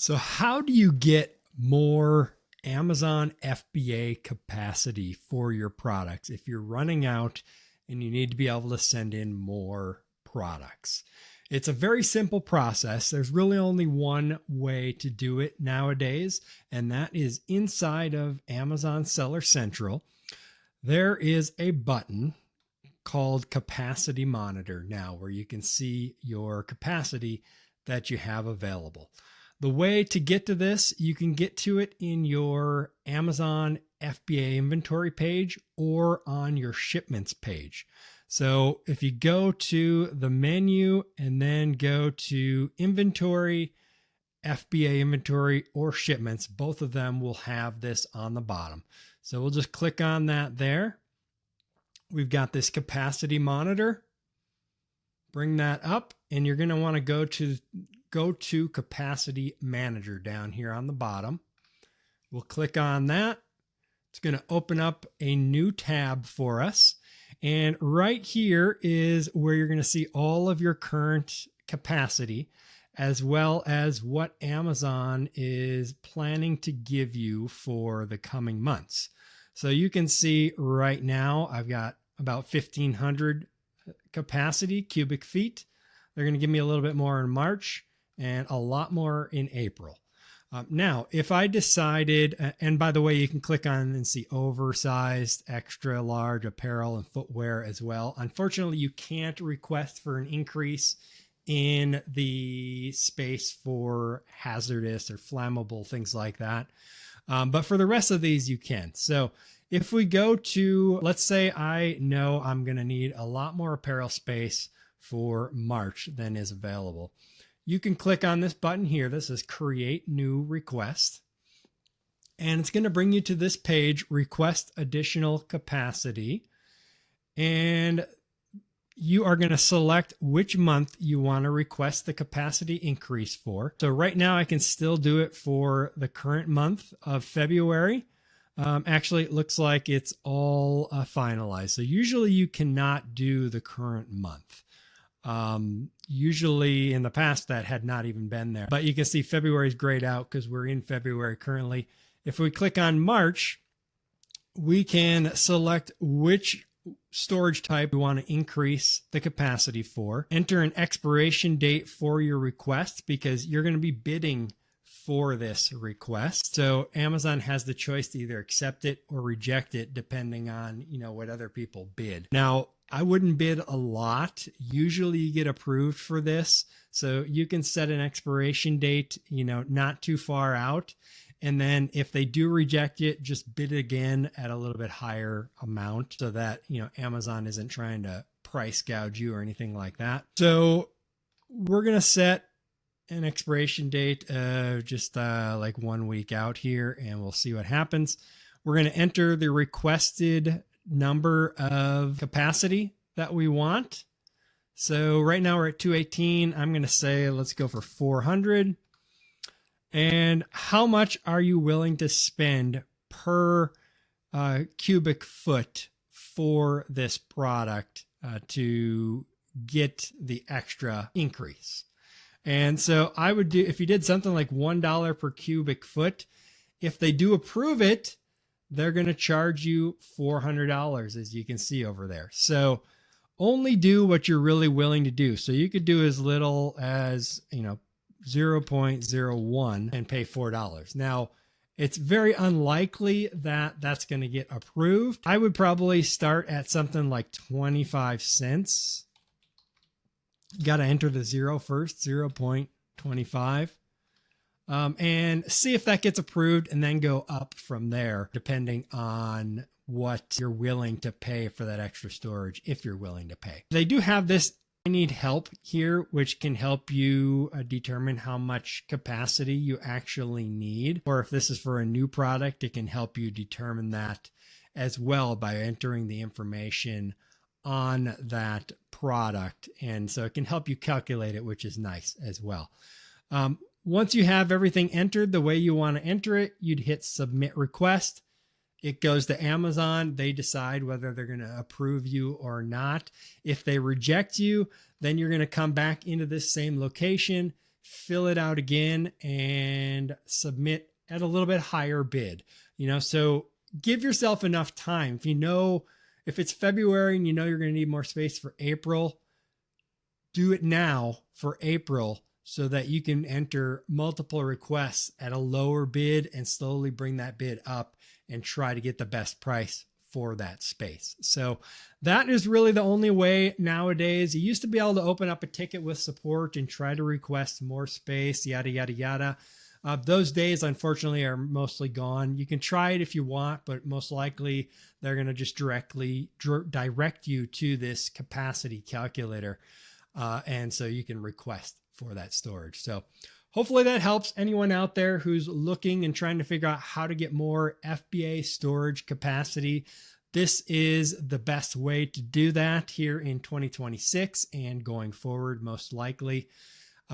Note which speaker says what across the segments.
Speaker 1: So how do you get more Amazon FBA capacity for your products if you're running out and you need to be able to send in more products? It's a very simple process. There's really only one way to do it nowadays, and that is inside of Amazon Seller Central. There is a button called Capacity Monitor now where you can see your capacity that you have available. The way to get to this, you can get to it in your Amazon FBA inventory page or on your shipments page. So if you go to the menu and then go to inventory, FBA inventory or shipments, both of them will have this on the bottom. So we'll just click on that there. We've got this capacity monitor. Bring that up and you're going to want to go to Capacity Manager down here on the bottom. We'll click on that. It's going to open up a new tab for us. And right here is where you're going to see all of your current capacity, as well as what Amazon is planning to give you for the coming months. So you can see right now, I've got about 1,500 capacity cubic feet. They're going to give me a little bit more in March and a lot more in April. Now, if I decided, and by the way, you can click on and see oversized, extra large apparel and footwear as well. Unfortunately, you can't request for an increase in the space for hazardous or flammable, things like that. But for the rest of these, you can. So if we go to, let's say I know I'm going to need a lot more apparel space for March than is available. You can click on this button here. This is Create New Request. And it's going to bring you to this page, Request Additional Capacity. And you are going to select which month you want to request the capacity increase for. So right now I can still do it for the current month of February. Actually, it looks like it's all finalized. So usually you cannot do the current month. Usually in the past that had not even been there, but you can see February is grayed out because we're in February currently. If we click on March, we can select which storage type we want to increase the capacity for, enter an expiration date for your request because you're going to be bidding for this request. So Amazon has the choice to either accept it or reject it depending on, what other people bid. Now, I wouldn't bid a lot. Usually you get approved for this. So you can set an expiration date, not too far out. And then if they do reject it, just bid again at a little bit higher amount so that, Amazon isn't trying to price gouge you or anything like that. So we're going to set an expiration date of just like 1 week out here, and we'll see what happens. We're going to enter the requested number of capacity that we want. So right now we're at 218. I'm going to say, let's go for 400. And how much are you willing to spend per cubic foot for this product to get the extra increase? And so I would do, if you did something like $1 per cubic foot, if they do approve it, they're going to charge you $400, as you can see over there. So only do what you're really willing to do. So you could do as little as, 0.01 and pay $4. Now, it's very unlikely that that's going to get approved. I would probably start at something like 25 cents. You got to enter the zero first, 0.25. And see if that gets approved and then go up from there, depending on what you're willing to pay for that extra storage, if you're willing to pay. They do have this I need help here, which can help you determine how much capacity you actually need. Or if this is for a new product, it can help you determine that as well by entering the information on that product. And so it can help you calculate it, which is nice as well. Once you have everything entered the way you want to enter it, you'd hit Submit Request. It goes to Amazon. They decide whether they're going to approve you or not. If they reject you, then you're going to come back into this same location, fill it out again and submit at a little bit higher bid. So give yourself enough time. If it's February and you're going to need more space for April, do it now for April so that you can enter multiple requests at a lower bid and slowly bring that bid up and try to get the best price for that space. So that is really the only way nowadays. You used to be able to open up a ticket with support and try to request more space, yada, yada, yada. Those days, unfortunately, are mostly gone. You can try it if you want, but most likely they're going to just directly direct you to this capacity calculator. And so you can request for that storage. So hopefully that helps anyone out there who's looking and trying to figure out how to get more FBA storage capacity. This is the best way to do that here in 2026 and going forward, most likely.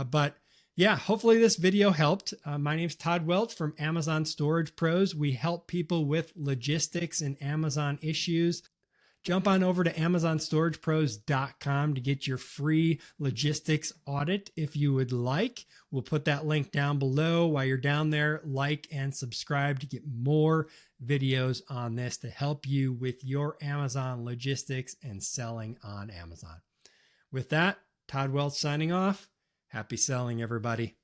Speaker 1: But yeah, hopefully this video helped. My name is Todd Welch from Amazon Storage Pros. We help people with logistics and Amazon issues. Jump on over to amazonstoragepros.com to get your free logistics audit if you would like. We'll put that link down below. While you're down there, like and subscribe to get more videos on this to help you with your Amazon logistics and selling on Amazon. With that, Todd Welch signing off. Happy selling, everybody.